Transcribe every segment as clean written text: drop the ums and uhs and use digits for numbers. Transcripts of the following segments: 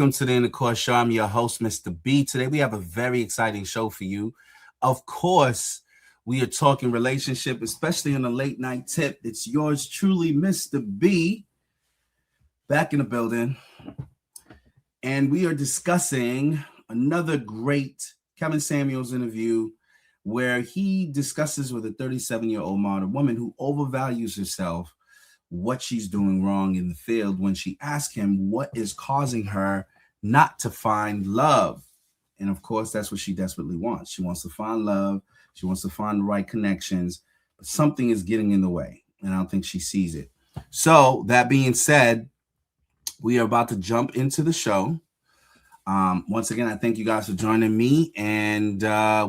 Welcome to the Intercourse Show. I'm your host, Mr. B. Today we have a very exciting show for you. Of course, we are talking relationship, especially on a late night tip. It's yours truly, Mr. B, back in the building. And we are discussing another great Kevin Samuels interview where he discusses with a 37-year-old modern woman who overvalues herself what she's doing wrong in the field when she asks him what is causing her not to find love. And of course, that's what she desperately wants. She wants to find love. She wants to find the right connections, but something is getting in the way, and I don't think she sees it. So that being said, we are about to jump into the show. Once again, I thank you guys for joining me, and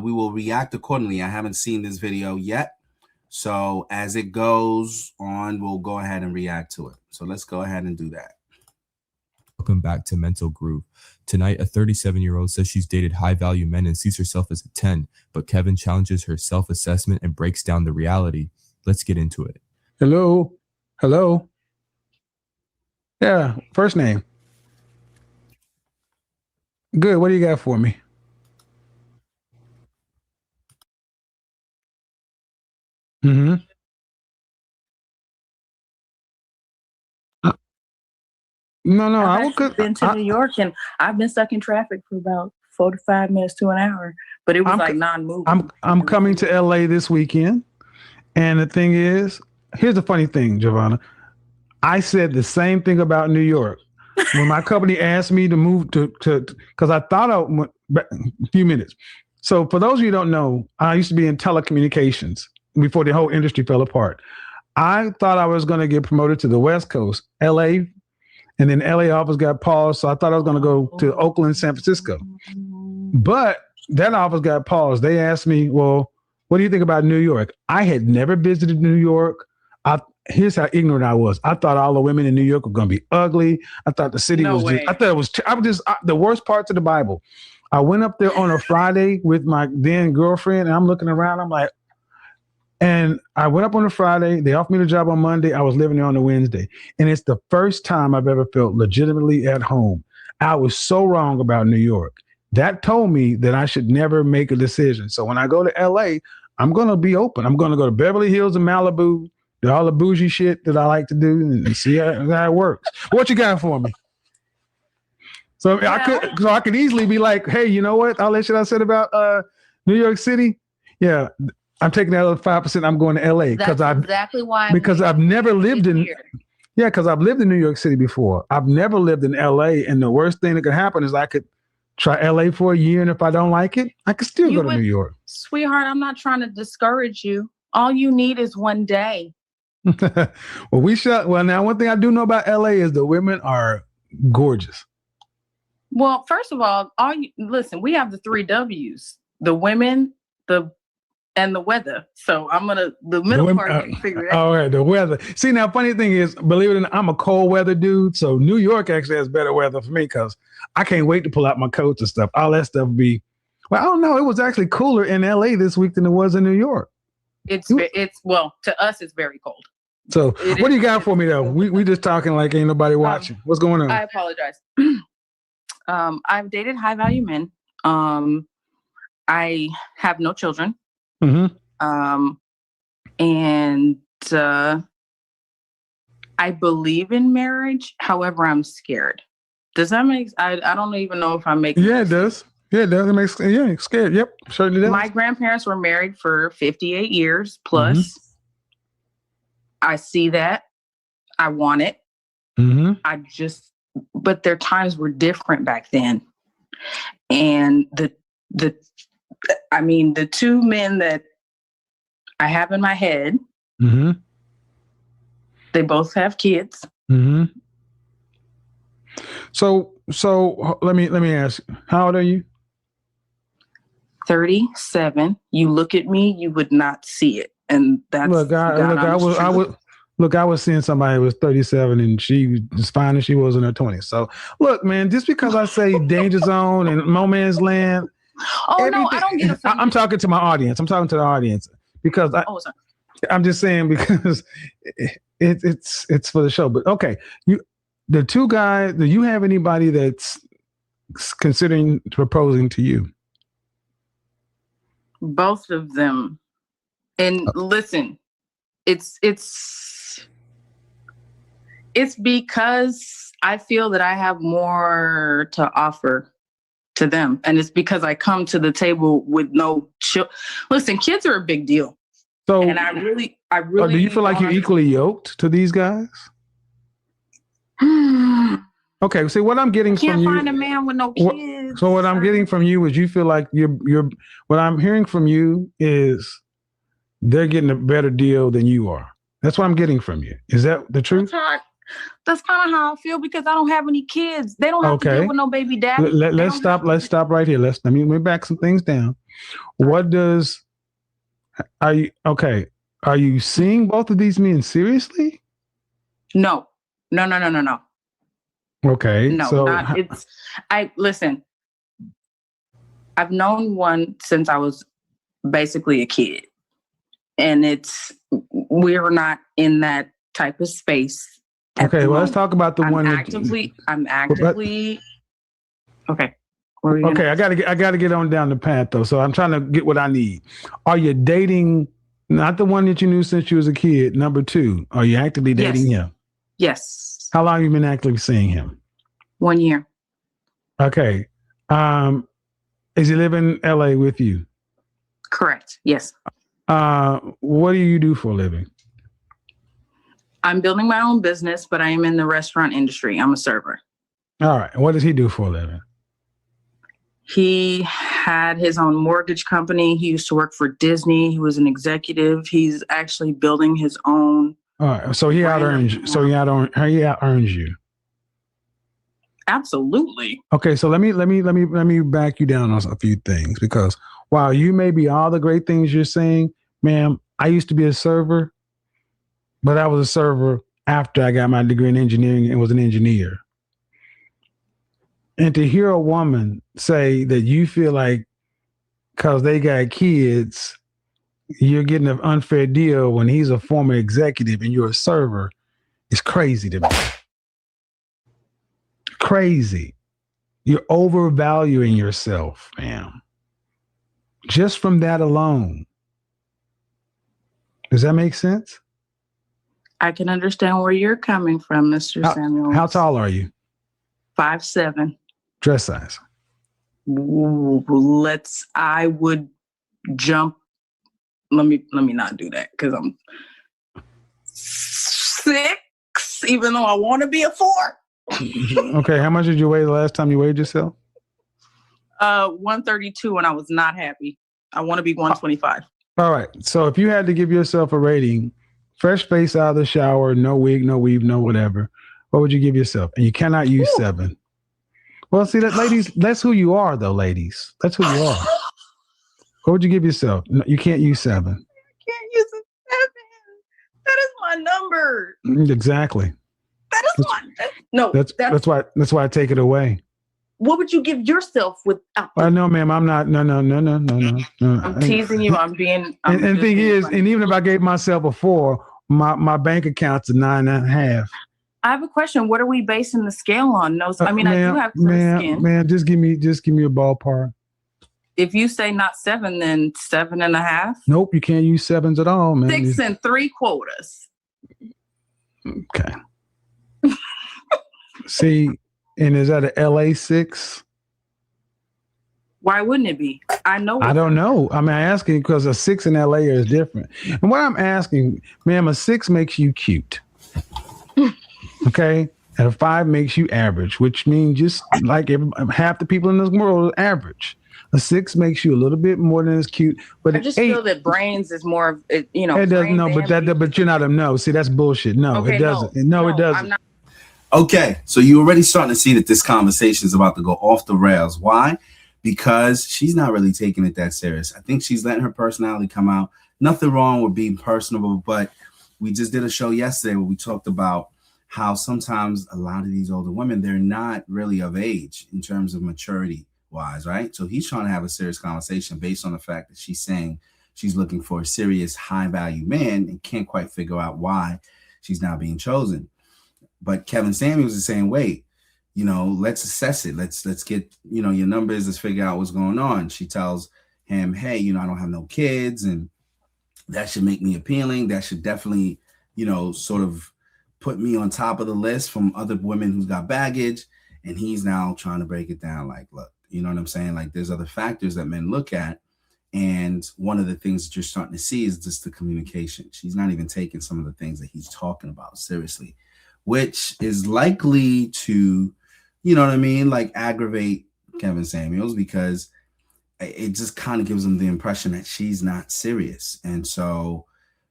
we will react accordingly. I haven't seen this video yet. So as it goes on, we'll go ahead and react to it. So let's go ahead and do that. Welcome back to Mental Groove. Tonight, a 37-year-old says she's dated high-value men and sees herself as a 10, but Kevin challenges her self-assessment and breaks down the reality. Let's get into it. Hello? Hello? Yeah, first name. Good, what do you got for me? Mm-hmm. No, I've I actually been to New York, and I've been stuck in traffic for about 45 minutes to an hour, but it was like non-moving. I'm coming to LA this weekend, and the thing is, here's the funny thing, Giovanna. I said the same thing about New York when my company asked me to move to because I thought I went back a few minutes. So for those of you who don't know, I used to be in telecommunications before the whole industry fell apart. I thought I was going to get promoted to the West Coast, LA, and then LA office got paused. So I thought I was going to go to Oakland, San Francisco. But that office got paused. They asked me, well, what do you think about New York? I had never visited New York. Here's how ignorant I was. I thought all the women in New York were going to be ugly. I thought the city was just, I thought it was, I was just the worst parts of the Bible. I went up there on a Friday with my then girlfriend, and I'm looking around. I'm like, and I went up on a Friday. They offered me the job on Monday. I was living there on a Wednesday. And it's the first time I've ever felt legitimately at home. I was so wrong about New York. That told me that I should never make a decision. So when I go to LA, I'm going to be open. I'm going to go to Beverly Hills and Malibu, do all the bougie shit that I like to do, and see how it works. What you got for me? So I could easily be like, hey, you know what? All that shit I said about New York City. Yeah. I'm taking that other 5%. I'm going to LA because I've never lived in. Yeah, because I've lived in New York City before. I've never lived in LA, and the worst thing that could happen is I could try LA for a year, and if I don't like it, I could still go to New York. Sweetheart, I'm not trying to discourage you. All you need is one day. Well, now one thing I do know about LA is the women are gorgeous. Well, first of all, listen, we have the 3 W's: the women, and the weather. So the middle part can figure it out. All right, the weather. See, now, funny thing is, believe it or not, I'm a cold weather dude. So New York actually has better weather for me because I can't wait to pull out my coats and stuff. All that stuff well, I don't know. It was actually cooler in LA this week than it was in New York. Well, to us, it's very cold. So what do you got for me though? We just talking like ain't nobody watching. What's going on? I apologize. I've dated high value men. I have no children. Mm-hmm. And I believe in marriage. However, I'm scared. Does that make? I don't even know if I'm making. Yeah, it does. Yeah, it does. It makes. Yeah, scared. Yep, certainly does. My grandparents were married for 58 years plus. Mm-hmm. I see that. I want it. Mm-hmm. But their times were different back then, and the 2 men that I have in my head, mm-hmm. they both have kids. Mm-hmm. So let me ask, how old are you? 37. You look at me, you would not see it, and that's I was seeing somebody who was 37 and she was fine and she was in her 20s. So look, man, just because I say danger zone and no man's land. No, I don't get offended. I'm talking to my audience. I'm talking to the audience because I'm just saying because it's for the show. But okay, the 2 guys. Do you have anybody that's considering proposing to you? Both of them. And listen, it's because I feel that I have more to offer to them. And it's because I come to the table with no listen, kids are a big deal. So, and I really do you feel like you're equally yoked to these guys? Okay, see what I'm getting from you. Can't find a man with no kids. So what I'm getting from you is you feel like you're. What I'm hearing from you is they're getting a better deal than you are. That's what I'm getting from you. Is that the truth? That's kind of how I feel because I don't have any kids. They don't have to deal with no baby daddy. Let's stop. Let's stop right here. Let me back some things down. Are you seeing both of these men seriously? No. Okay. No, listen. I've known one since I was basically a kid. And we're not in that type of space. Okay, well, let's talk about the one. I'm actively. Okay. Okay, I gotta get on down the path though. So I'm trying to get what I need. Are you dating not the one that you knew since you was a kid? Number 2, are you actively dating him? Yes. How long have you been actively seeing him? 1 year. Okay. Is he live in LA with you? Correct. Yes. What do you do for a living? I'm building my own business, but I am in the restaurant industry. I'm a server. All right. What does he do for a living? He had his own mortgage company. He used to work for Disney. He was an executive. He's actually building his own. All right. So he out-earns you. He out-earns you. Absolutely. Okay. So let me back you down on a few things, because while you may be all the great things you're saying, ma'am, I used to be a server, but I was a server after I got my degree in engineering and was an engineer. And to hear a woman say that you feel like because they got kids, you're getting an unfair deal when he's a former executive and you're a server is crazy to me. Crazy. You're overvaluing yourself, ma'am. Just from that alone. Does that make sense? I can understand where you're coming from, Mr. Samuel. How tall are you? 5'7". Dress size? I would jump. Let me not do that because I'm 6, even though I want to be a 4. Okay, how much did you weigh the last time you weighed yourself? 132, and I was not happy. I want to be 125. All right. So if you had to give yourself a rating, fresh face out of the shower, no wig, no weave, no whatever, what would you give yourself? And you cannot use 7. Well, see, that, ladies, that's who you are, though, ladies. That's who you are. What would you give yourself? No, you can't use 7. I can't use a 7. That is my number. Exactly. That is no. That's why I take it away. What would you give yourself without? No, ma'am, I'm not. No. I'm teasing you. I'm being. And thing is, and even if I gave myself a 4, my bank account's a 9.5. I have a question. What are we basing the scale on? No, I mean, I do have clear skin. Man, just give me a ballpark. If you say not 7, then 7.5. Nope, you can't use 7s at all, man. 6 3/4. Okay. See, and is that an LA 6? Why wouldn't it be? I don't know. I'm asking because a 6 in LA is different. And what I'm asking, ma'am, a 6 makes you cute. Okay? And a 5 makes you average, which means just like half the people in this world are average. A 6 makes you a little bit more than as cute, but I just feel that brains is more of it. You know, it doesn't. No, but you're not a no. See, that's bullshit. No, okay, it doesn't. No, it doesn't. I'm not. Okay, so you're already starting to see that this conversation is about to go off the rails. Why? Because she's not really taking it that serious. I think she's letting her personality come out. Nothing wrong with being personable, but we just did a show yesterday where we talked about how sometimes a lot of these older women, they're not really of age in terms of maturity wise, right? So he's trying to have a serious conversation based on the fact that she's saying she's looking for a serious high value man and can't quite figure out why she's not being chosen. But Kevin Samuels is saying, wait, let's assess it. Let's get, your numbers. Let's figure out what's going on. She tells him, hey, I don't have no kids, and that should make me appealing. That should definitely, sort of put me on top of the list from other women who's got baggage. And he's now trying to break it down. Like, look, you know what I'm saying? Like, there's other factors that men look at. And one of the things that you're starting to see is just the communication. She's not even taking some of the things that he's talking about seriously, which is likely to, like aggravate Kevin Samuels, because it just kind of gives him the impression that she's not serious. And so,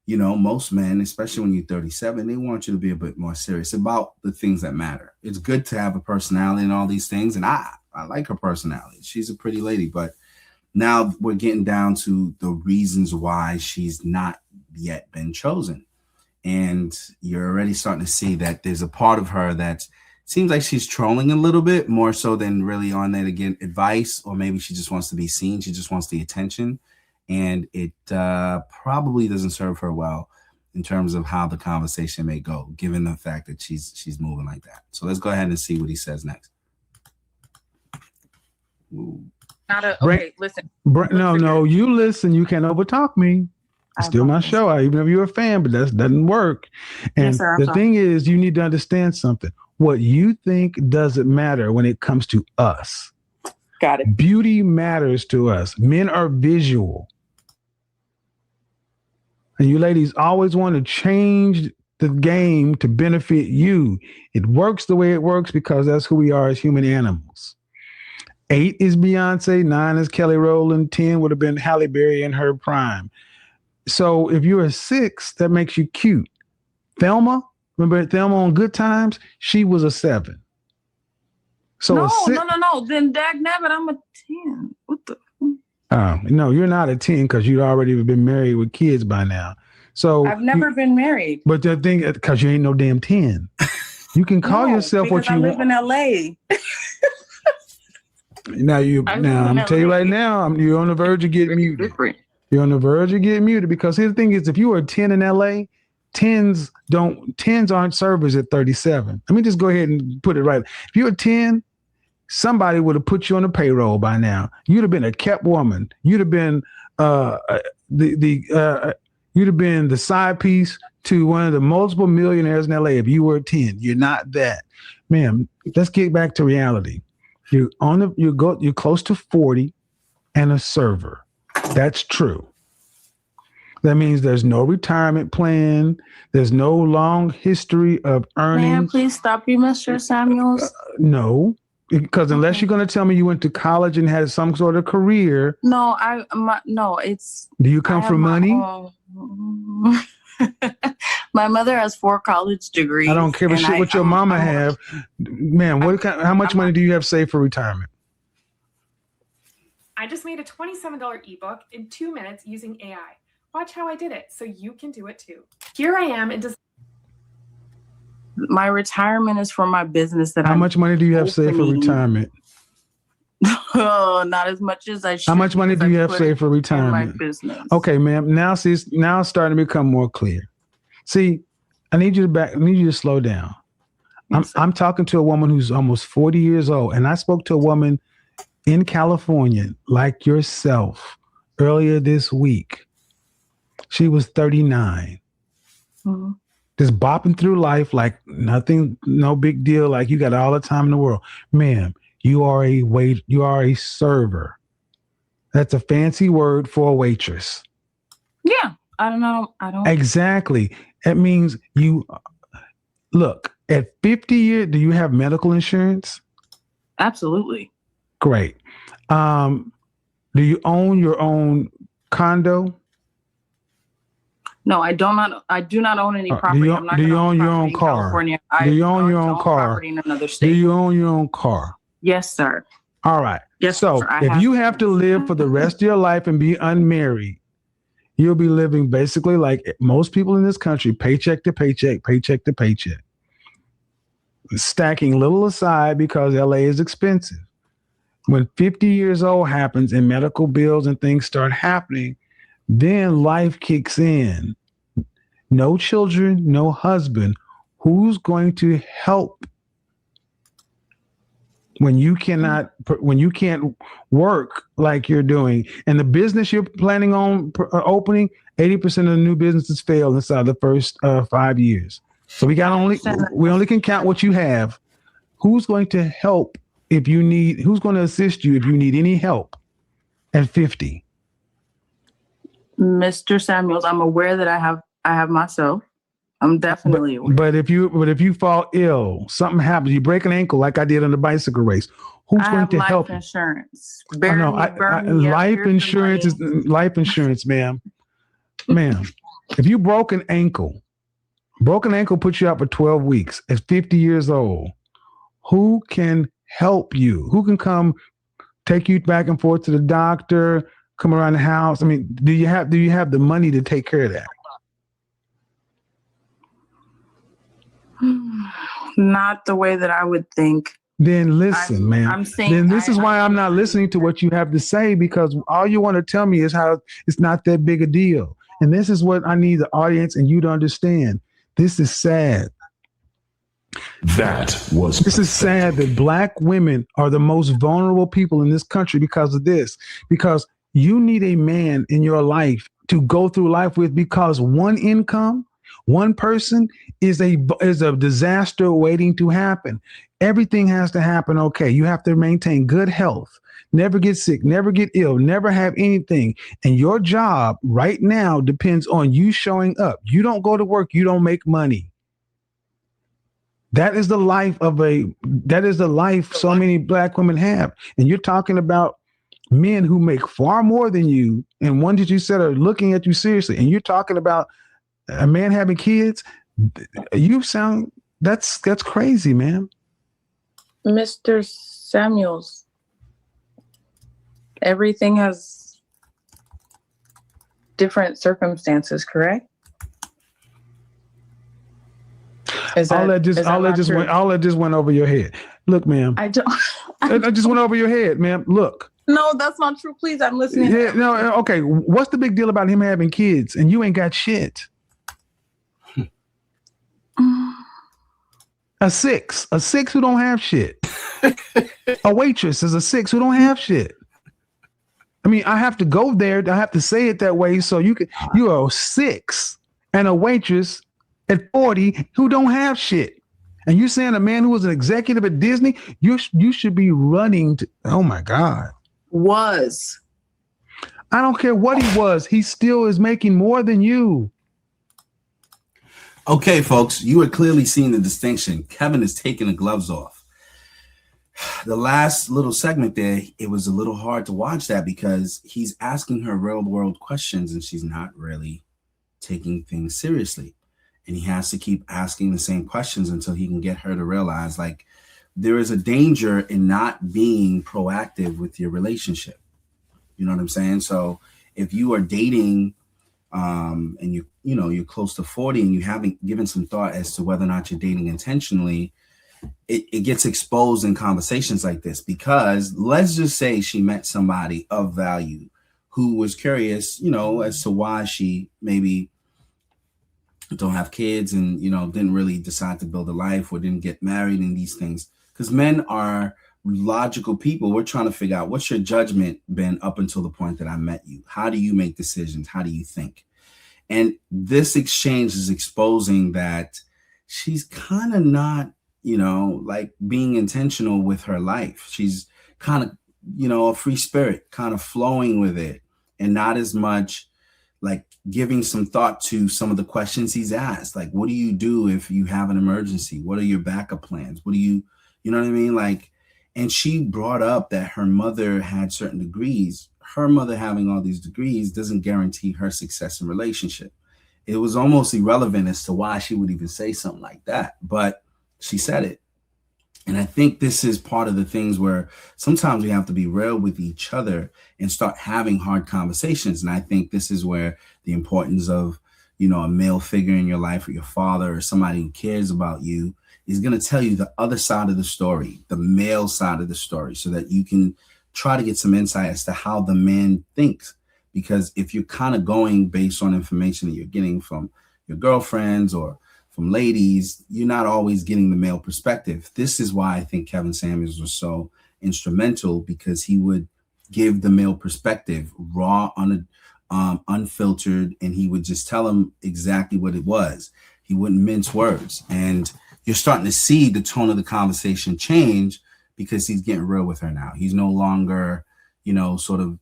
most men, especially when you're 37, they want you to be a bit more serious about the things that matter. It's good to have a personality and all these things. And I like her personality. She's a pretty lady, but now we're getting down to the reasons why she's not yet been chosen. And you're already starting to see that there's a part of her that seems like she's trolling a little bit more so than really on there to get advice, or maybe she just wants to be seen. She just wants the attention. And it probably doesn't serve her well in terms of how the conversation may go, given the fact that she's moving like that. So let's go ahead and see what he says next. Listen. No, you listen. You can't overtalk me. It's still my show, even if you're a fan, but that doesn't work. And yes, sir, the thing is, you need to understand something. What you think doesn't matter when it comes to us. Got it. Beauty matters to us. Men are visual. And you ladies always want to change the game to benefit you. It works the way it works because that's who we are as human animals. 8 is Beyonce, 9 is Kelly Rowland, 10 would have been Halle Berry in her prime. So if you're a 6, that makes you cute. Thelma, remember Thelma on Good Times? She was a 7. So no. Then dag nabbit, I'm a 10. What the? No, you're not a 10 because you'd already been married with kids by now. So I've never been married. But the thing, because you ain't no damn 10. You can call yourself what you want. I live in LA. Now I'm gonna tell you right now, you're on the verge of getting muted. You're on the verge of getting muted because here's the thing is, if you were a 10 in LA, 10s aren't servers at 37. Let me just go ahead and put it right. If you're a 10, somebody would have put you on the payroll by now. You'd have been a kept woman. You'd have been you'd have been the side piece to one of the multiple millionaires in LA if you were a 10. You're not that. Ma'am, let's get back to reality. You're close to 40 and a server. That's true. That means there's no retirement plan. There's no long history of earnings. May I please stop you, Mr. Samuels? No, because unless you're going to tell me you went to college and had some sort of career. No, it's. Do you come from money? My mother has 4 college degrees. I don't care what your mama have. Man, how much money do you have saved for retirement? I just made a $27 ebook in 2 minutes using AI. Watch how I did it so you can do it too. Here I am. My retirement is for my business. How much money do you have saved for retirement? Oh, not as much as I should. How much money do you have saved for retirement? My business. Okay, ma'am. Now it's starting to become more clear. See, I need you to slow down. Yes, I'm talking to a woman who's almost 40 years old, and I spoke to a woman in California like yourself earlier this week. She was 39. Mm-hmm. Just bopping through life like nothing, no big deal, like you got all the time in the world. Ma'am, you are a server. That's a fancy word for a waitress. Yeah, I don't know. Exactly. It means look, at 50 years, do you have medical insurance? Absolutely. Great. Do you own your own condo? No, I do not own any property. Do you own your own car? Do you own your own car? In another state. Do you own your own car? Yes, sir. All right. Yes, so sir, if you have to live for the rest of your life and be unmarried, you'll be living basically like most people in this country, paycheck to paycheck, paycheck to paycheck. Stacking little aside because LA is expensive. When 50 years old happens and medical bills and things start happening, then life kicks in. No children, no husband. Who's going to help when you can't work like you're doing, and the business you're planning on opening, 80% of the new businesses fail inside the first 5 years. So we only can count what you have. Who's going to help if you need? Who's going to assist you if you need any help at 50? Mr. Samuels, I'm aware that I have myself. I'm definitely aware. But if you fall ill, something happens, you break an ankle like I did on the bicycle race, who's going to help? Life insurance. Life insurance is life insurance, ma'am. Ma'am, if you broken ankle puts you out for 12 weeks at 50 years old. Who can help you? Who can come take you back and forth to the doctor, come around the house? I mean, do you have the money to take care of that? Not the way that I would think. Then listen, man. Then this is why I'm not listening to what you have to say, because all you want to tell me is how it's not that big a deal. And this is what I need the audience and you to understand. This is sad. This is sad that Black women are the most vulnerable people in this country because of this. Because you need a man in your life to go through life with, because one income, one person is a disaster waiting to happen. Everything has to happen okay. You have to maintain good health, never get sick, never get ill, never have anything. And your job right now depends on you showing up. You don't go to work, you don't make money. That is the life so many Black women have. And you're talking about men who make far more than you, and one that you said are looking at you seriously. And you're talking about a man having kids. That's crazy, man. Mr. Samuels, everything has different circumstances, correct? All that just went over your head. Look, ma'am. I just went over your head, ma'am. Look. No, that's not true. Please, I'm listening. Yeah, no, okay. What's the big deal about him having kids and you ain't got shit? A six who don't have shit. A waitress is a 6 who don't have shit. I mean, I have to go there. I have to say it that way so you are a 6 and a waitress at 40 who don't have shit. And you're saying a man who was an executive at Disney, you should be running to, oh my God. I don't care what he was. He still is making more than you. Okay, folks, you are clearly seeing the distinction. Kevin is taking the gloves off. The last little segment there, it was a little hard to watch that because he's asking her real world questions and she's not really taking things seriously. And he has to keep asking the same questions until he can get her to realize, like, there is a danger in not being proactive with your relationship. You know what I'm saying? So if you are dating and you're close to 40 and you haven't given some thought as to whether or not you're dating intentionally, it gets exposed in conversations like this, because let's just say she met somebody of value who was curious, as to why she maybe don't have kids and, didn't really decide to build a life or didn't get married and these things. Because men are logical people. We're trying to figure out, what's your judgment been up until the point that I met you? How do you make decisions? How do you think? And this exchange is exposing that she's kind of not, like being intentional with her life. She's kind of, a free spirit, kind of flowing with it and not as much like giving some thought to some of the questions he's asked. Like, what do you do if you have an emergency? What are your backup plans? What do you know what I mean? Like, and she brought up that her mother had certain degrees. Her mother having all these degrees doesn't guarantee her success in relationship. It was almost irrelevant as to why she would even say something like that, but she said it. And I think this is part of the things where sometimes we have to be real with each other and start having hard conversations. And I think this is where the importance of, a male figure in your life, or your father or somebody who cares about you, is going to tell you the other side of the story, the male side of the story, so that you can try to get some insight as to how the man thinks. Because if you're kind of going based on information that you're getting from your girlfriends or from ladies, you're not always getting the male perspective. This is why I think Kevin Samuels was so instrumental, because he would give the male perspective, raw, unfiltered, and he would just tell them exactly what it was. He wouldn't mince words. And you're starting to see the tone of the conversation change because he's getting real with her now. He's no longer, sort of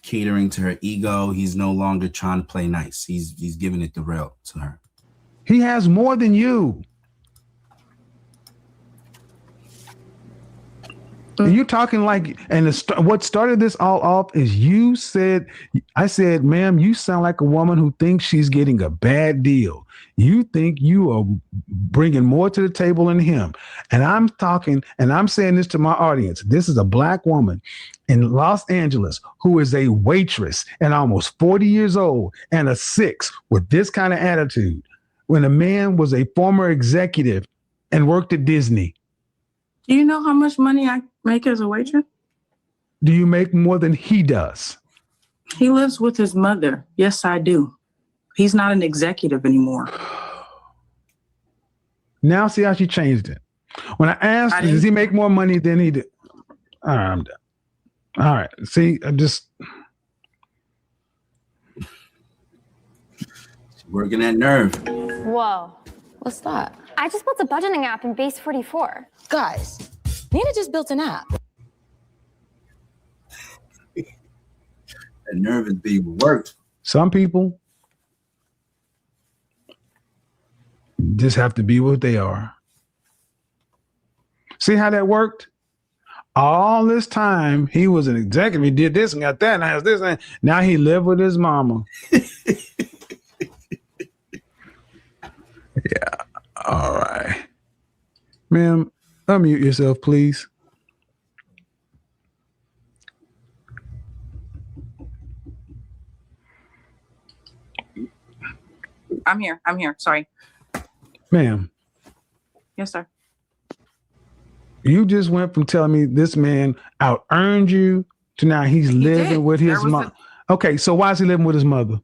catering to her ego. He's no longer trying to play nice. He's giving it the real to her. He has more than you. And you're talking like, and what started this all off is I said, ma'am, you sound like a woman who thinks she's getting a bad deal. You think you are bringing more to the table than him. And I'm talking, and I'm saying this to my audience. This is a Black woman in Los Angeles who is a waitress and almost 40 years old and a 6 with this kind of attitude, when a man was a former executive and worked at Disney. Do you know how much money I make as a waitress? Do you make more than he does? He lives with his mother. Yes, I do. He's not an executive anymore. Now see how she changed it. When I asked, does he make more money than he did? All right, I'm done. All right. See, I just... Working that nerve. Whoa. What's that? I just built a budgeting app in Base 44. Guys, Nina just built an app. That nerve is being worked. Some people just have to be what they are. See how that worked? All this time, he was an executive. He did this and got that and has this. And now he lived with his mama. Yeah. All right. Ma'am, unmute yourself, please. I'm here. Sorry. Ma'am. Yes, sir. You just went from telling me this man out-earned you to now he's living with his mom. Okay, so why is he living with his mother?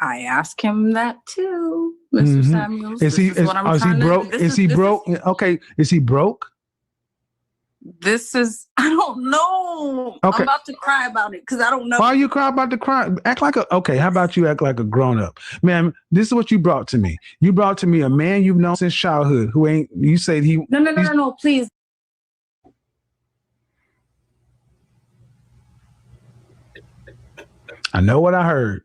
I asked him that too, Mr. Samuels. Is he broke? Is he broke? Okay, is he broke? I don't know. Okay. I'm about to cry about it because I don't know. Why are you crying about the crime? Okay, how about you act like a grown-up? Ma'am, this is what you brought to me. You brought to me a man you've known since childhood who ain't, you said he... No, please. I know what I heard.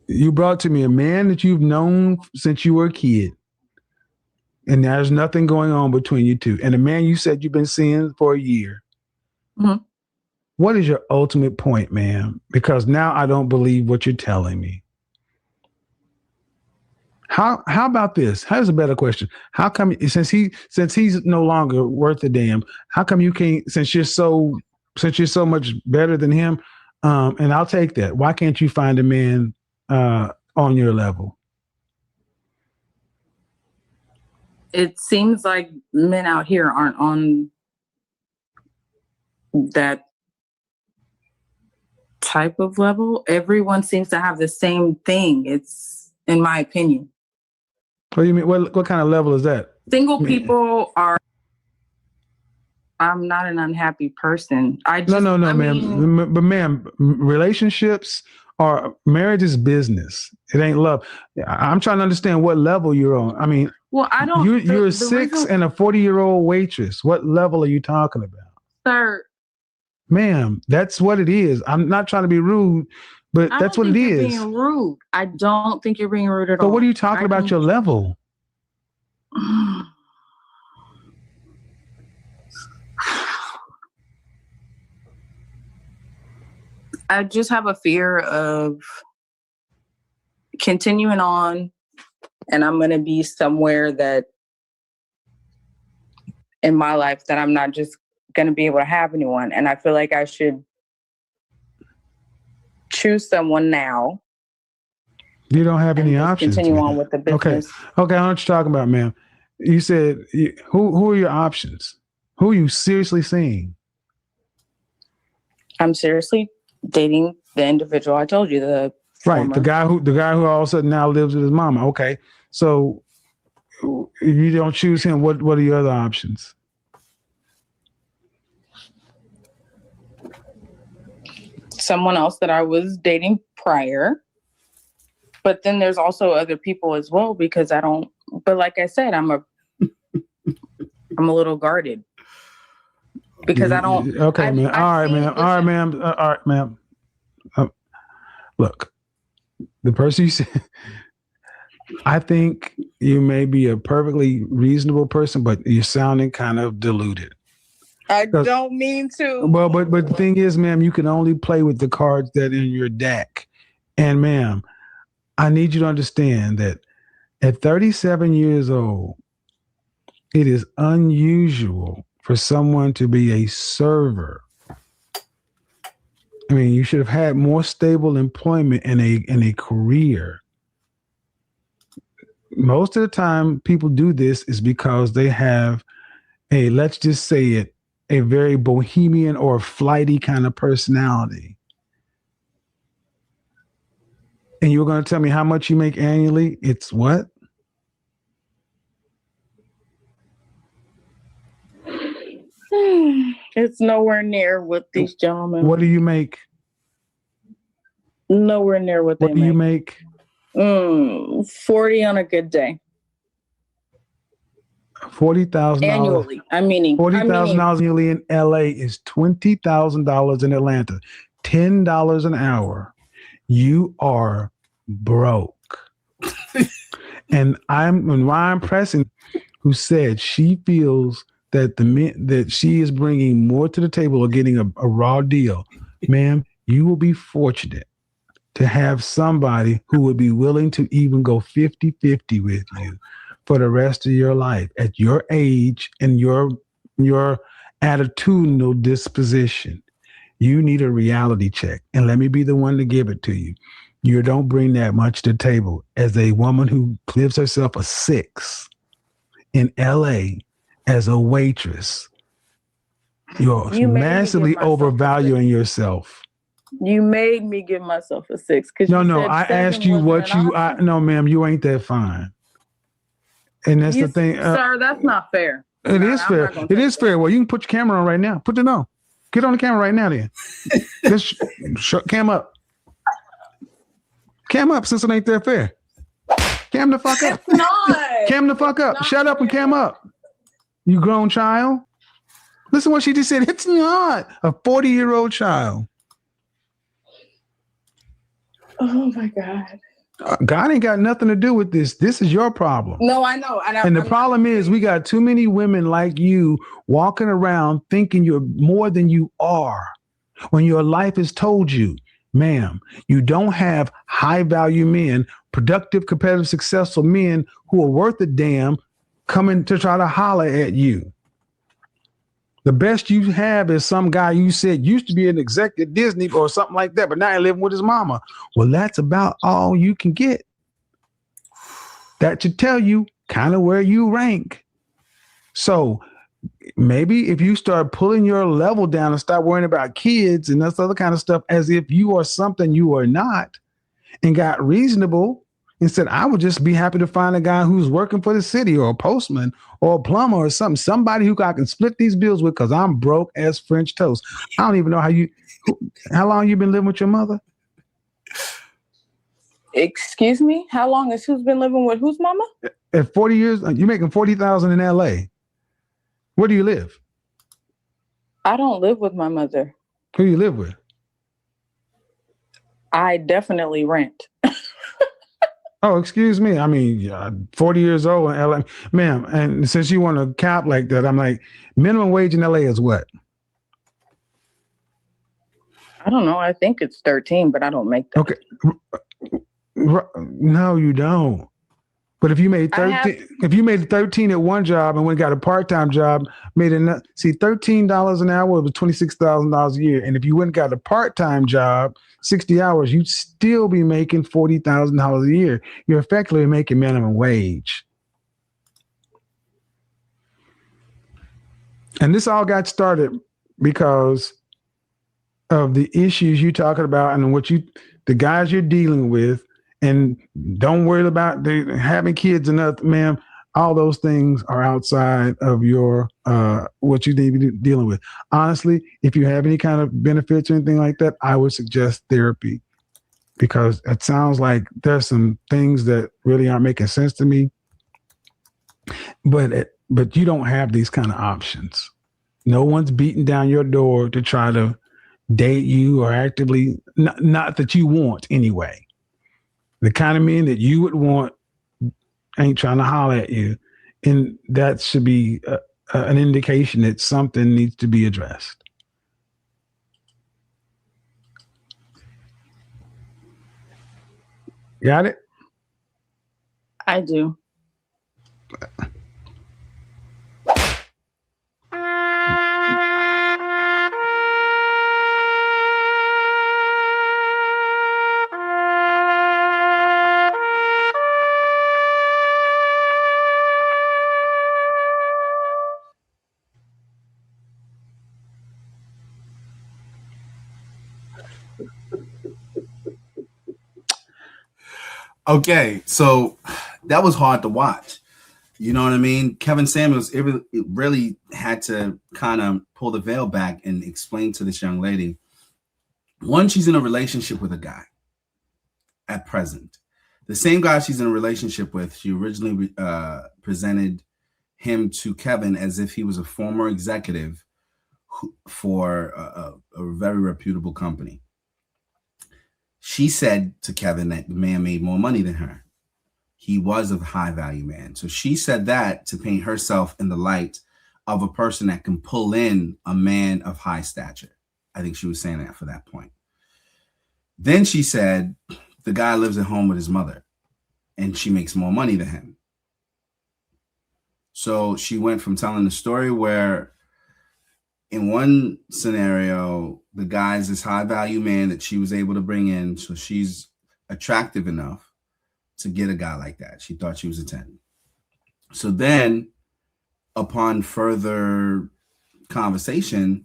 You brought to me a man that you've known since you were a kid. And there's nothing going on between you two. And a man you said you've been seeing for a year. Mm-hmm. What is your ultimate point, ma'am? Because now I don't believe what you're telling me. How about this? Here's a better question. How come, since he's no longer worth a damn, how come you can't, since you're so much better than him, and I'll take that. Why can't you find a man on your level? It seems like men out here aren't on that type of level. Everyone seems to have the same thing. It's, in my opinion. What do you mean? What kind of level is that? Single people are... I'm not an unhappy person. No, ma'am. But ma'am, relationships or marriage is business. It ain't love. I'm trying to understand what level you're on. I mean... Well, I don't... You're a 6 and a 40-year-old waitress. What level are you talking about? Sir. Ma'am, that's what it is. I'm not trying to be rude, but that's what it is. You're being rude. I don't think you're being rude at all. But what are you talking about your level? I just have a fear of continuing on, and I'm going to be somewhere that in my life that I'm not just going to be able to have anyone. And I feel like I should choose someone now. You don't have any options. Continue on with the business. Okay, I know what you're talking about, ma'am. You said, who are your options? Who are you seriously seeing? I'm seriously dating the individual I told you, the Right. former. The guy who all of a sudden now lives with his mama. Okay. So if you don't choose him, what are your other options? Someone else that I was dating prior. But then there's also other people as well because I don't. But like I said, I'm a little guarded because I don't. Okay, man. All right, listen, ma'am. All right, ma'am. Look, the person you said, I think you may be a perfectly reasonable person, but you're sounding kind of deluded. I don't mean to. Well, but the thing is, ma'am, you can only play with the cards that are in your deck. And ma'am, I need you to understand that at 37 years old, it is unusual for someone to be a server. I mean, you should have had more stable employment in a career. Most of the time people do this is because they have a, let's just say it, a very bohemian or flighty kind of personality. And you were going to tell me how much you make annually? It's what? It's nowhere near what these gentlemen. What do you make? Nowhere near what What they do you make. make? 40 on a good day. $40,000 Annually. $40,000 annually in LA is $20,000 in Atlanta. $10 an hour. You are broke. And Ryan Preston, who said she feels that that she is bringing more to the table or getting a raw deal. Ma'am, you will be fortunate to have somebody who would be willing to even go 50-50 with you for the rest of your life at your age and your attitudinal disposition. You need a reality check. And let me be the one to give it to you. You don't bring that much to the table. As a woman who lives herself a 6 in LA as a waitress, you're massively overvaluing yourself. You made me give myself a 6. No, I asked you what you, no, ma'am, you ain't that fine. And that's the thing. Sir, that's not fair. It is fair. It is fair. Well, you can put your camera on right now. Put it on. Get on the camera right now then. Just cam up. Cam up since it ain't that fair. Cam the fuck up. It's not. Cam the fuck up. Shut up and cam up. You grown child. Listen what she just said. It's not a 40-year-old child. Oh my God. God ain't got nothing to do with this. This is your problem. No, I know. And the problem is we got too many women like you walking around thinking you're more than you are when your life has told you, ma'am, you don't have high value men, productive, competitive, successful men who are worth a damn coming to try to holler at you. The best you have is some guy you said used to be an executive at Disney or something like that, but now he's living with his mama. Well, that's about all you can get. That should tell you kind of where you rank. So maybe if you start pulling your level down and start worrying about kids and this other kind of stuff as if you are something you are not, and got reasonable and said, I would just be happy to find a guy who's working for the city or a postman or a plumber or something, somebody who I can split these bills with because I'm broke as French toast. I don't even know how long you been living with your mother? Excuse me? How long has who's been living with whose mama? At 40 years, you're making $40,000 in LA. Where do you live? I don't live with my mother. Who do you live with? I definitely rent. Oh, excuse me. I mean, 40 years old in LA. Ma'am, and since you want to cap like that, I'm like, minimum wage in LA is what? I don't know. I think it's 13, but I don't make that. Okay. No, you don't. But if you made 13 at one job and went and got a part-time job, made enough. See, $13 an hour was $26,000 a year. And if you went and got a part-time job, 60 hours, you'd still be making $40,000 a year. You're effectively making minimum wage. And this all got started because of the issues you're talking about and the guys you're dealing with, and don't worry about having kids and nothing, ma'am. All those things are outside of your what you need to be dealing with. Honestly, if you have any kind of benefits or anything like that, I would suggest therapy, because it sounds like there's some things that really aren't making sense to me. But you don't have these kind of options. No one's beating down your door to try to date you or actively, not that you want anyway. The kind of men that you would want ain't trying to holler at you. And that should be an indication that something needs to be addressed. Got it? I do. Okay, so that was hard to watch. You know what I mean? Kevin Samuels, it really had to kind of pull the veil back and explain to this young lady. One, she's in a relationship with a guy at present. The same guy she's in a relationship with, she originally presented him to Kevin as if he was a former executive for a very reputable company. She said to Kevin that the man made more money than her. He was a high value man. So she said that to paint herself in the light of a person that can pull in a man of high stature. I think she was saying that for that point. Then she said the guy lives at home with his mother and she makes more money than him. So she went from telling the story where in one scenario, the guy's this high value man that she was able to bring in. So she's attractive enough to get a guy like that. She thought she was a 10. So then upon further conversation,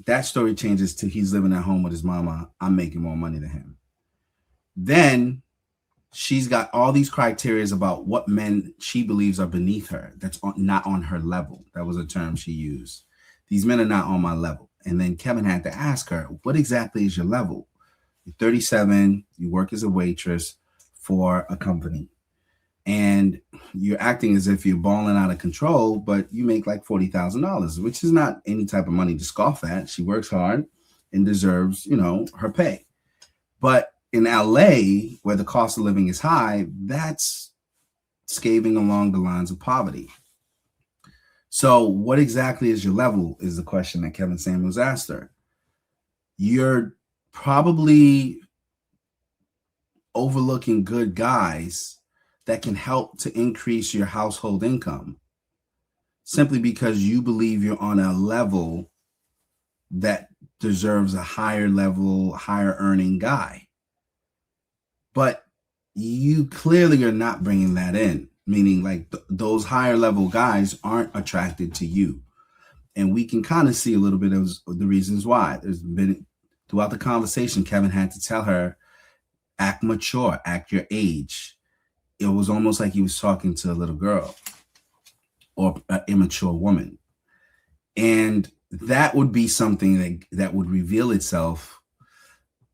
that story changes to he's living at home with his mama. I'm making more money than him. Then she's got all these criteria about what men she believes are beneath her. That's not on her level. That was a term she used. These men are not on my level. And then Kevin had to ask her, what exactly is your level? You're 37, you work as a waitress for a company, and you're acting as if you're balling out of control, but you make like $40,000, which is not any type of money to scoff at. She works hard and deserves, her pay. But in LA, where the cost of living is high, that's scaving along the lines of poverty. So what exactly is your level is the question that Kevin Samuels asked her. You're probably overlooking good guys that can help to increase your household income simply because you believe you're on a level that deserves a higher level, higher earning guy. But you clearly are not bringing that in, meaning like those higher level guys aren't attracted to you. And we can kind of see a little bit of the reasons why. There's been throughout the conversation, Kevin had to tell her, act mature, act your age. It was almost like he was talking to a little girl or an immature woman. And that would be something that would reveal itself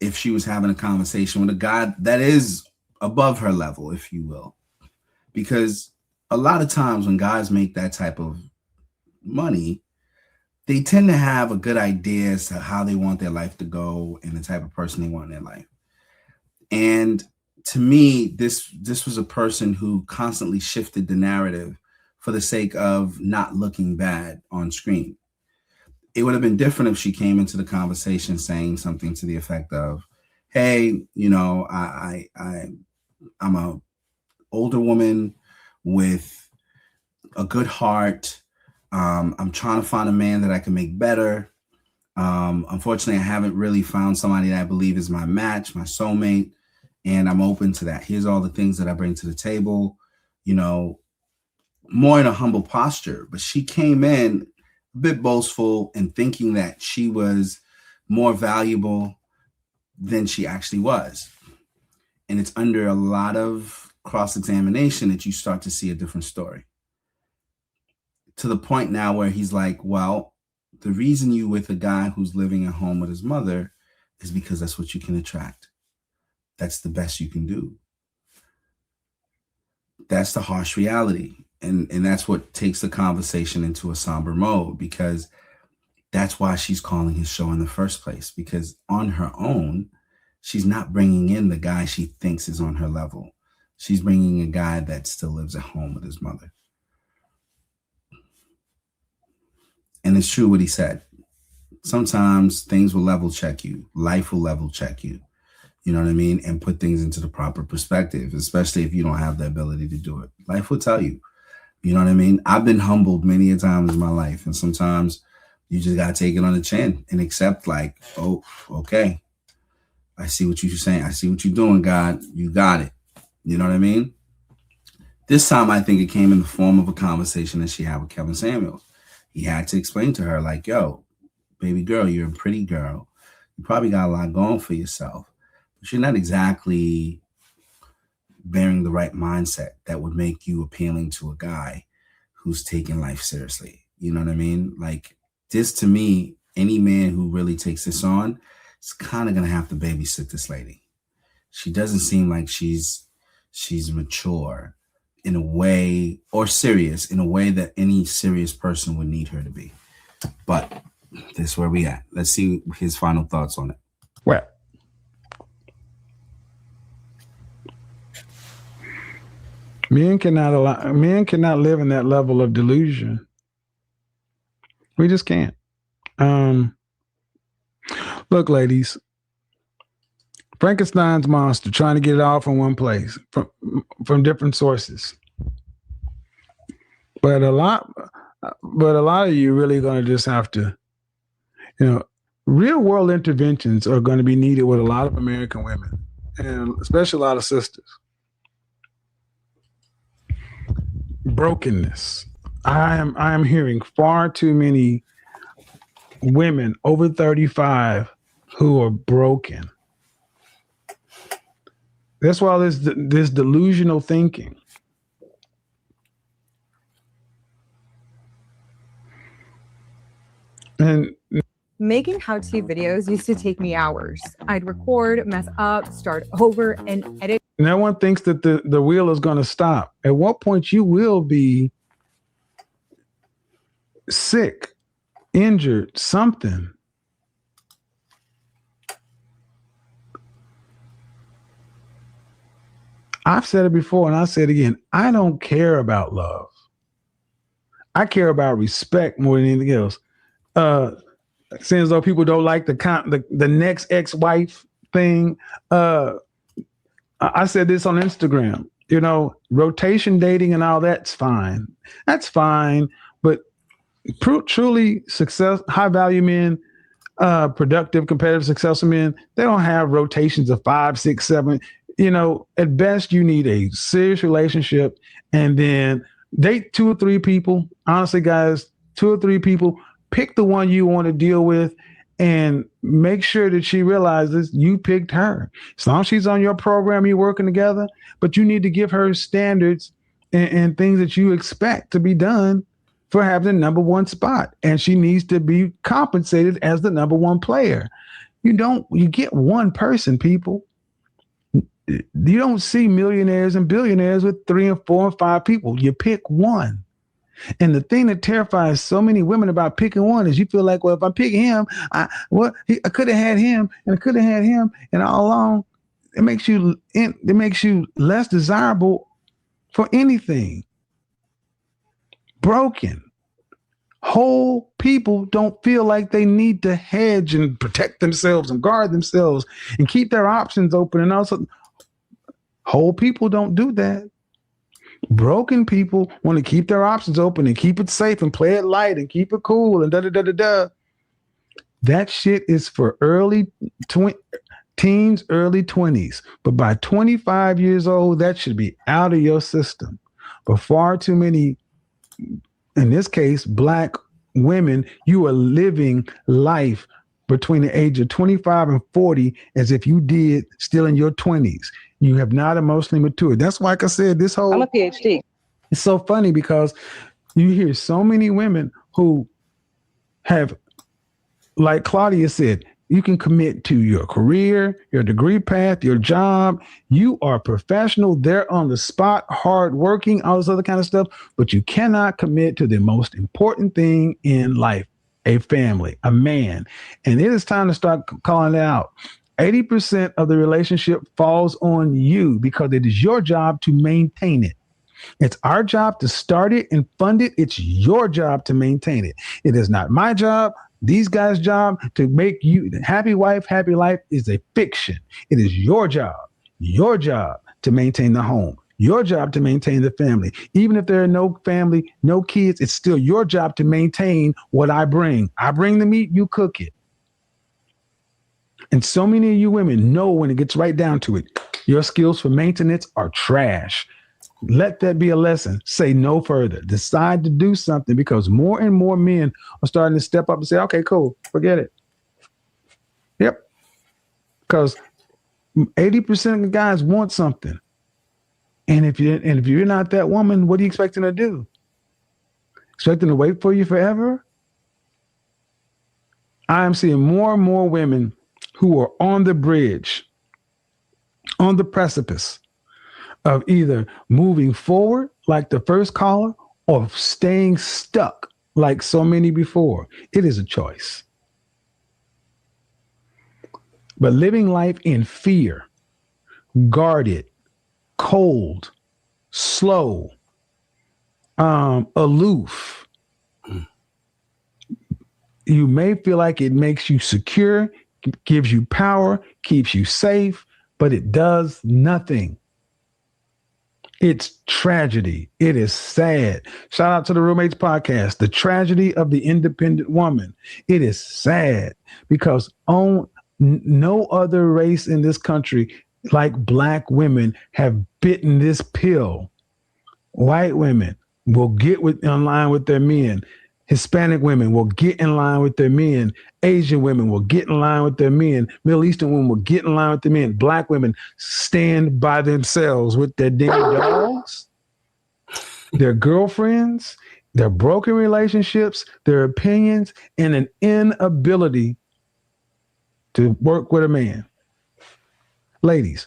if she was having a conversation with a guy that is above her level, if you will. Because a lot of times when guys make that type of money, they tend to have a good idea as to how they want their life to go and the type of person they want in their life. And to me, this was a person who constantly shifted the narrative for the sake of not looking bad on screen. It would have been different if she came into the conversation saying something to the effect of, hey, I'm a older woman with a good heart. I'm trying to find a man that I can make better. Unfortunately, I haven't really found somebody that I believe is my match, my soulmate, and I'm open to that. Here's all the things that I bring to the table, more in a humble posture. But she came in a bit boastful and thinking that she was more valuable than she actually was. And it's under a lot of cross-examination that you start to see a different story. To the point now where he's like, well, the reason you with a guy who's living at home with his mother is because that's what you can attract. That's the best you can do. That's the harsh reality. And that's what takes the conversation into a somber mode, because that's why she's calling his show in the first place, because on her own, she's not bringing in the guy she thinks is on her level. She's bringing a guy that still lives at home with his mother. And it's true what he said. Sometimes things will level check you. Life will level check you. You know what I mean? And put things into the proper perspective, especially if you don't have the ability to do it. Life will tell you. You know what I mean? I've been humbled many a times in my life. And sometimes you just got to take it on the chin and accept, like, oh, okay. I see what you're saying. I see what you're doing, God. You got it. You know what I mean? This time, I think it came in the form of a conversation that she had with Kevin Samuels. He had to explain to her, like, yo, baby girl, you're a pretty girl. You probably got a lot going for yourself, but you're not exactly bearing the right mindset that would make you appealing to a guy who's taking life seriously. You know what I mean? Like, this, to me, any man who really takes this on is kind of going to have to babysit this lady. She doesn't seem like she's mature in a way, or serious in a way that any serious person would need her to be. But this is where we at. Let's see his final thoughts on it. Well, men cannot live in that level of delusion. We just can't. Look, ladies, Frankenstein's monster, trying to get it all from one place, from different sources. But a lot of you really going to just have to, real world interventions are going to be needed with a lot of American women, and especially a lot of sisters. Brokenness. I am hearing far too many women over 35 who are broken. That's why this delusional thinking. And making how-to videos used to take me hours. I'd record, mess up, start over, and edit. No one thinks that the wheel is going to stop. At what point you will be sick, injured, something. I've said it before and I'll say it again. I don't care about love. I care about respect more than anything else. Seeing as though people don't like the next ex-wife thing. I said this on Instagram. Rotation dating and all that's fine. That's fine. But truly high value men, productive, competitive, successful men, they don't have rotations of 5, 6, 7. At best, you need a serious relationship and then date 2 or 3 people. Honestly, guys, 2 or 3 people. Pick the one you want to deal with and make sure that she realizes you picked her. As long as she's on your program, you're working together, but you need to give her standards and things that you expect to be done for having the number one spot. And she needs to be compensated as the number one player. You get one person, people. You don't see millionaires and billionaires with 3 and 4 and 5 people. You pick one. And the thing that terrifies so many women about picking one is you feel like, well, if I'm picking him, I could have had him and I could have had him, and all along it makes you less desirable for anything. Broken. Whole people don't feel like they need to hedge and protect themselves and guard themselves and keep their options open. And also, whole people don't do that. Broken people want to keep their options open and keep it safe and play it light and keep it cool and da-da-da-da-da. That shit is for early teens, early 20s. But by 25 years old, that should be out of your system. But far too many, in this case, Black women, you are living life between the age of 25 and 40 as if you did still in your 20s. You have not emotionally matured. That's why, like I said, this whole... I'm a PhD. It's so funny because you hear so many women who have, like Claudia said, you can commit to your career, your degree path, your job. You are professional. They're on the spot, hardworking, all this other kind of stuff. But you cannot commit to the most important thing in life, a family, a man. And it is time to start calling it out. 80% of the relationship falls on you because it is your job to maintain it. It's our job to start it and fund it. It's your job to maintain it. It is not my job. These guys' job to make you happy wife, happy life is a fiction. It is your job to maintain the home, your job to maintain the family. Even if there are no family, no kids, it's still your job to maintain what I bring. I bring the meat, you cook it. And so many of you women know when it gets right down to it, your skills for maintenance are trash. Let that be a lesson. Say no further. Decide to do something because more and more men are starting to step up and say, okay, cool, forget it. Yep. Because 80% of the guys want something. And if you're not that woman, what are you expecting to do? Expecting to wait for you forever? I am seeing more and more women who are on the bridge, on the precipice of either moving forward like the first caller or staying stuck like so many before. It is a choice. But living life in fear, guarded, cold, slow, aloof, you may feel like it makes you secure, gives you power, keeps you safe, but it does nothing. It's tragedy. It is sad. Shout out to the Roommates Podcast, the tragedy of the independent woman. It is sad because no other race in this country like Black women have bitten this pill. White women will get in line with their men. Hispanic women will get in line with their men. Asian women will get in line with their men. Middle Eastern women will get in line with their men. Black women stand by themselves with their dingy dogs, their girlfriends, their broken relationships, their opinions, and an inability to work with a man. Ladies,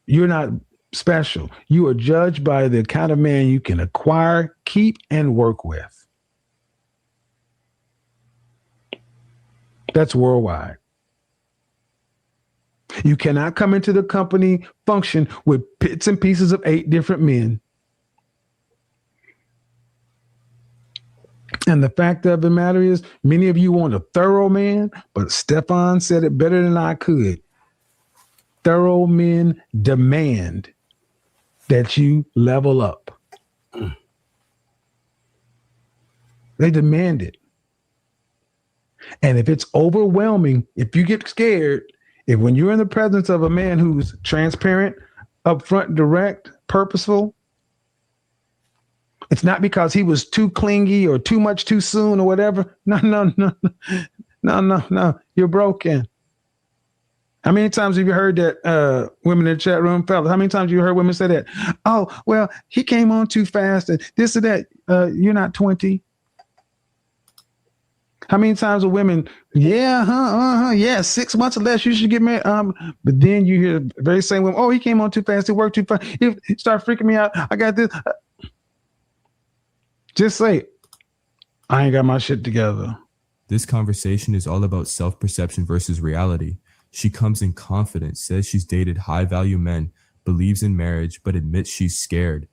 you're not special. You are judged by the kind of man you can acquire, keep, and work with. That's worldwide. You cannot come into the company function with bits and pieces of 8 different men. And the fact of the matter is, many of you want a thorough man, but Stefan said it better than I could. Thorough men demand that you level up. They demand it. And if it's overwhelming, if you get scared, if when you're in the presence of a man who's transparent, upfront, direct, purposeful, it's not because he was too clingy or too much too soon or whatever. No. You're broken. How many times have you heard that, women in the chat room, fellas? How many times have you heard women say that? Oh, well, he came on too fast and this or that. You're not 20. How many times are women, 6 months or less, you should get married. But then you hear the very same women, oh, he came on too fast, he worked too fast, he started freaking me out. I got this. Just say, I ain't got my shit together. This conversation is all about self-perception versus reality. She comes in confident, says she's dated high-value men, believes in marriage, but admits she's scared.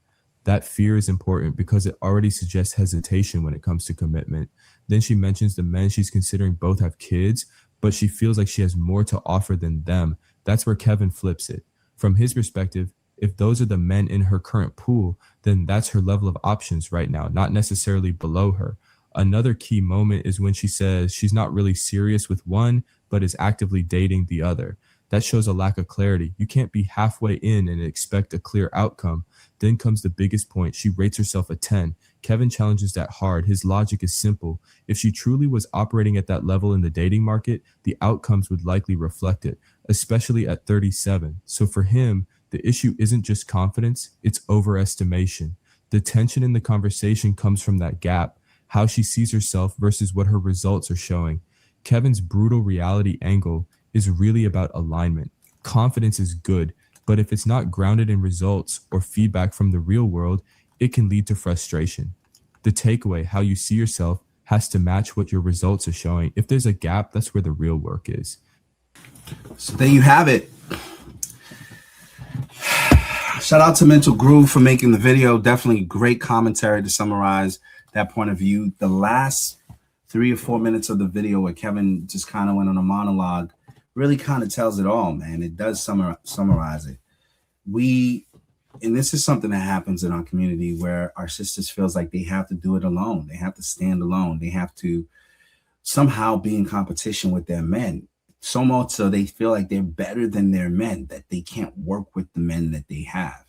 That fear is important because it already suggests hesitation when it comes to commitment. Then she mentions the men she's considering both have kids, but she feels like she has more to offer than them. That's where Kevin flips it. From his perspective, if those are the men in her current pool, then that's her level of options right now, not necessarily below her. Another key moment is when she says she's not really serious with one, but is actively dating the other. That shows a lack of clarity. You can't be halfway in and expect a clear outcome. Then comes the biggest point. She rates herself a 10. Kevin challenges that hard. His logic is simple. If she truly was operating at that level in the dating market, the outcomes would likely reflect it, especially at 37. So for him, the issue isn't just confidence, it's overestimation. The tension in the conversation comes from that gap, how she sees herself versus what her results are showing. Kevin's brutal reality angle is really about alignment. Confidence is good, but if it's not grounded in results or feedback from the real world, it can lead to frustration. The takeaway, how you see yourself, has to match what your results are showing. If there's a gap, that's where the real work is. So there you have it. Shout out to Mental Groove for making the video. Definitely great commentary to summarize that point of view. The last 3 or 4 minutes of the video where Kevin just kind of went on a monologue really kind of tells it all, man. It does summarize it. And this is something that happens in our community where our sisters feels like they have to do it alone. They have to stand alone. They have to somehow be in competition with their men. So much so they feel like they're better than their men, that they can't work with the men that they have.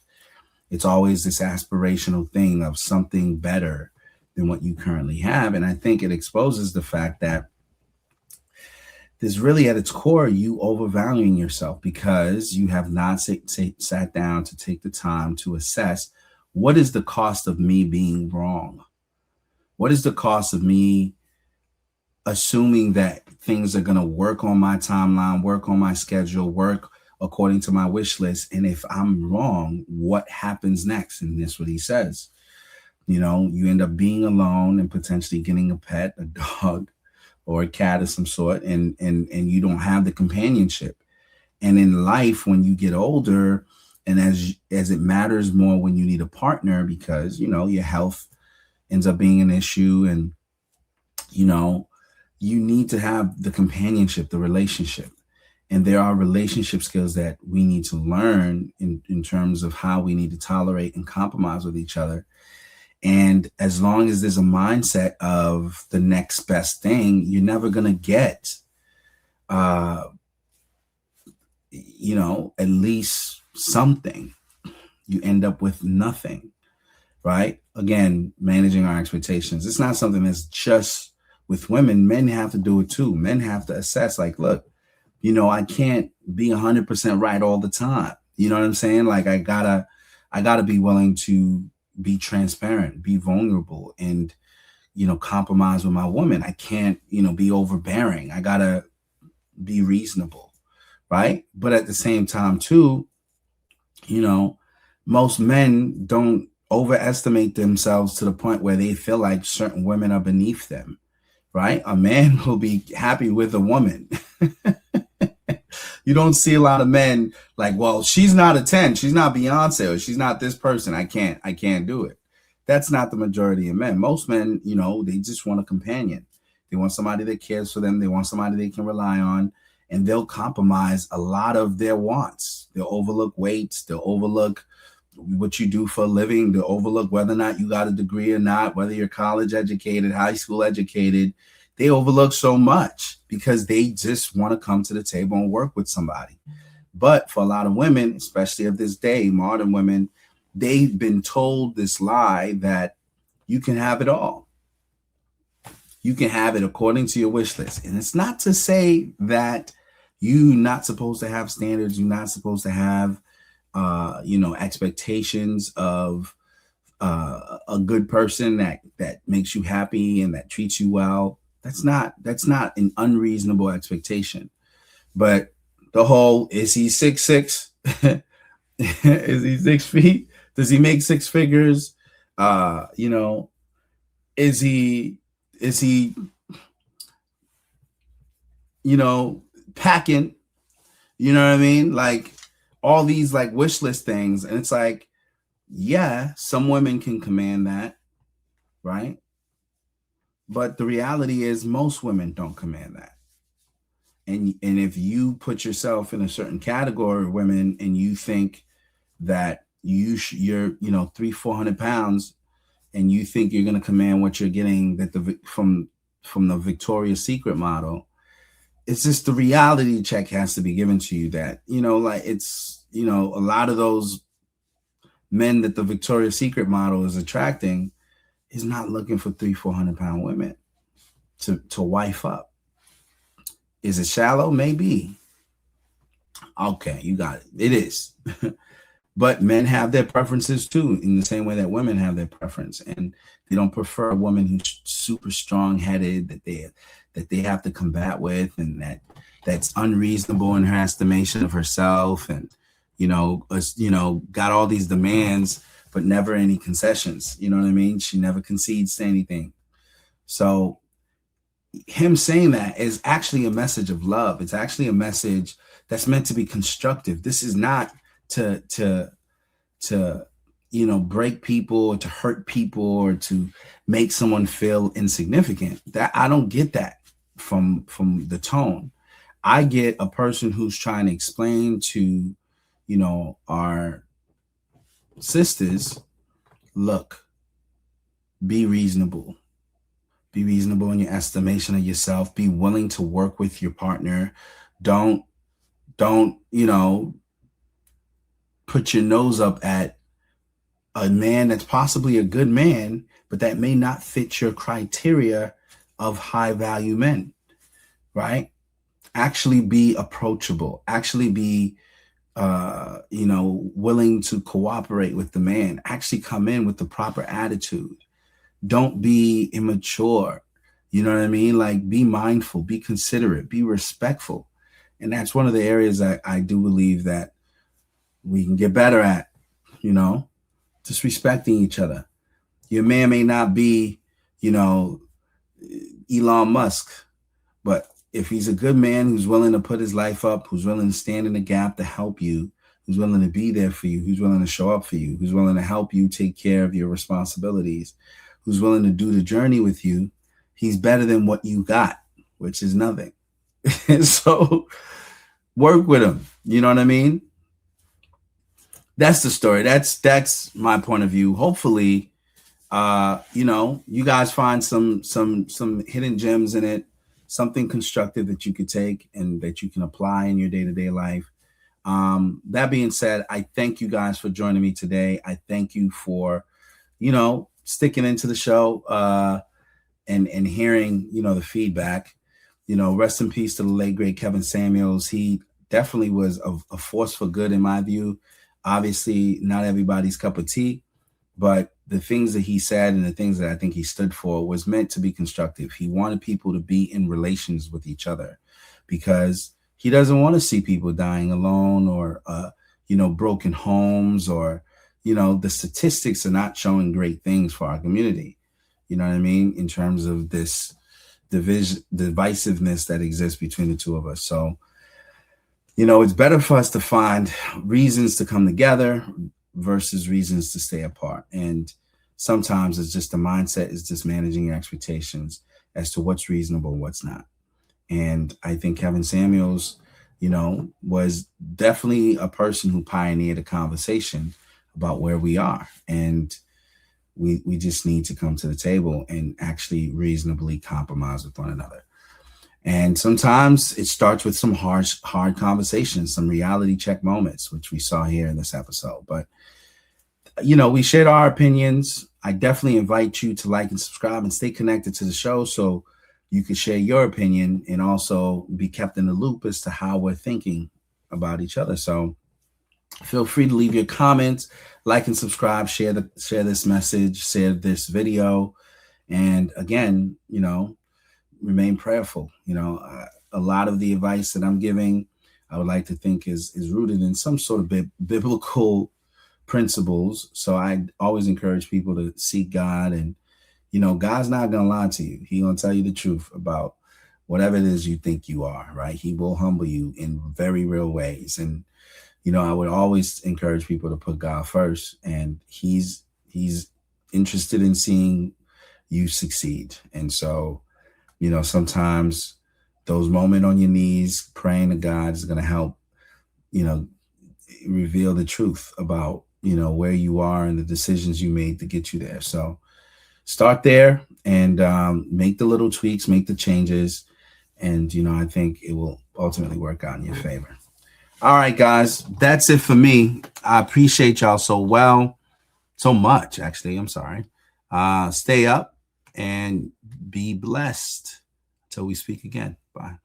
It's always this aspirational thing of something better than what you currently have. And I think it exposes the fact that there's really at its core you overvaluing yourself because you have not sat down to take the time to assess, what is the cost of me being wrong? What is the cost of me assuming that things are going to work on my timeline, work on my schedule, work according to my wish list? And if I'm wrong, what happens next? And that's what he says. You know, you end up being alone and potentially getting a pet, a dog, or a cat of some sort, and you don't have the companionship. And in life, when you get older, and as it matters more when you need a partner, because, you know, your health ends up being an issue, and, you know, you need to have the companionship, the relationship. And there are relationship skills that we need to learn in terms of how we need to tolerate and compromise with each other. And as long as there's a mindset of the next best thing, you're never going to get, you know, at least something. You end up with nothing, right? Again, managing our expectations. It's not something that's just with women. Men have to do it too. Men have to assess, like, look, you know, I can't be 100% right all the time. You know what I'm saying? Like, I gotta be willing to be transparent, be vulnerable, and, you know, compromise with my woman. I can't, you know, be overbearing. I gotta be reasonable, right? But at the same time too, you know, most men don't overestimate themselves to the point where they feel like certain women are beneath them, right? A man will be happy with a woman. You don't see a lot of men like, well, she's not a 10, she's not Beyonce, or she's not this person. I can't do it. That's not the majority of men. Most men, you know, they just want a companion. They want somebody that cares for them. They want somebody they can rely on, and they'll compromise a lot of their wants. They'll overlook weights. They'll overlook what you do for a living. They'll overlook whether or not you got a degree or not, whether you're college educated, high school educated. They overlook so much because they just want to come to the table and work with somebody. But for a lot of women, especially of this day, modern women, they've been told this lie that you can have it all. You can have it according to your wish list. And it's not to say that you're not supposed to have standards. You're not supposed to have, you know, expectations of a good person that makes you happy and that treats you well. That's not an unreasonable expectation. But the whole, is he 6'6"? Is he 6 feet? Does he make 6 figures? You know, is he, you know, packing? You know what I mean? Like all these like wish list things. And it's like, yeah, some women can command that, right? But the reality is most women don't command that. And if you put yourself in a certain category of women and you think that you're, you know, 300-400 pounds and you think you're going to command what you're getting that from the Victoria's Secret model, it's just the reality check has to be given to you that, like it's, a lot of those men that the Victoria's Secret model is attracting is not looking for 300-400 pound women to wife up. Is it shallow? Maybe. Okay, you got it. It is. But men have their preferences too, in the same way that women have their preference, and they don't prefer a woman who's super strong-headed that they have to combat with, and that's unreasonable in her estimation of herself, and got all these demands but never any concessions. You know what I mean? She never concedes to anything. So him saying that is actually a message of love. It's actually a message that's meant to be constructive. This is not to break people or to hurt people or to make someone feel insignificant. That I don't get that from the tone. I get a person who's trying to explain to our sisters, look, be reasonable. Be reasonable in your estimation of yourself. Be willing to work with your partner. Don't put your nose up at a man that's possibly a good man, but that may not fit your criteria of high value men, right? Actually be approachable. Actually be, willing to cooperate with the man. Actually come in with the proper attitude. Don't be immature. You know what I mean? Like, be mindful, be considerate, be respectful. And that's one of the areas that I do believe that we can get better at, just respecting each other. Your man may not be, Elon Musk, but if he's a good man who's willing to put his life up, who's willing to stand in the gap to help you, who's willing to be there for you, who's willing to show up for you, who's willing to help you take care of your responsibilities, who's willing to do the journey with you, he's better than what you got, which is nothing. So work with him. You know what I mean? That's the story. That's my point of view. Hopefully, you guys find some hidden gems in it, something constructive that you could take and that you can apply in your day-to-day life. That being said, I thank you guys for joining me today. I thank you for, sticking into the show and hearing, the feedback. Rest in peace to the late, great Kevin Samuels. He definitely was a force for good in my view. Obviously, not everybody's cup of tea, but the things that he said and the things that I think he stood for was meant to be constructive. He wanted people to be in relations with each other because he doesn't want to see people dying alone or, broken homes or, the statistics are not showing great things for our community. You know what I mean? In terms of this divisiveness that exists between the two of us. So, it's better for us to find reasons to come together versus reasons to stay apart. And sometimes it's just the mindset is just managing your expectations as to what's reasonable, what's not. And I think Kevin Samuels, was definitely a person who pioneered a conversation about where we are. And we just need to come to the table and actually reasonably compromise with one another. And sometimes it starts with some hard conversations, some reality check moments, which we saw here in this episode. But, we shared our opinions. I definitely invite you to like and subscribe and stay connected to the show so you can share your opinion and also be kept in the loop as to how we're thinking about each other. So feel free to leave your comments, like and subscribe, share this message, share this video. And again, remain prayerful. A lot of the advice that I'm giving, I would like to think is rooted in some sort of biblical principles. So I always encourage people to seek God, and God's not gonna lie to you. He's gonna tell you the truth about whatever it is you think you are, right? He will humble you in very real ways. And I would always encourage people to put God first, and he's interested in seeing you succeed. And so sometimes those moments on your knees praying to God is going to help, reveal the truth about, where you are and the decisions you made to get you there. So start there and make the little tweaks, make the changes, And, you know, I think it will ultimately work out in your favor. All right, guys, that's it for me. I appreciate y'all so much, actually. I'm sorry. Stay up and be blessed until we speak again. Bye.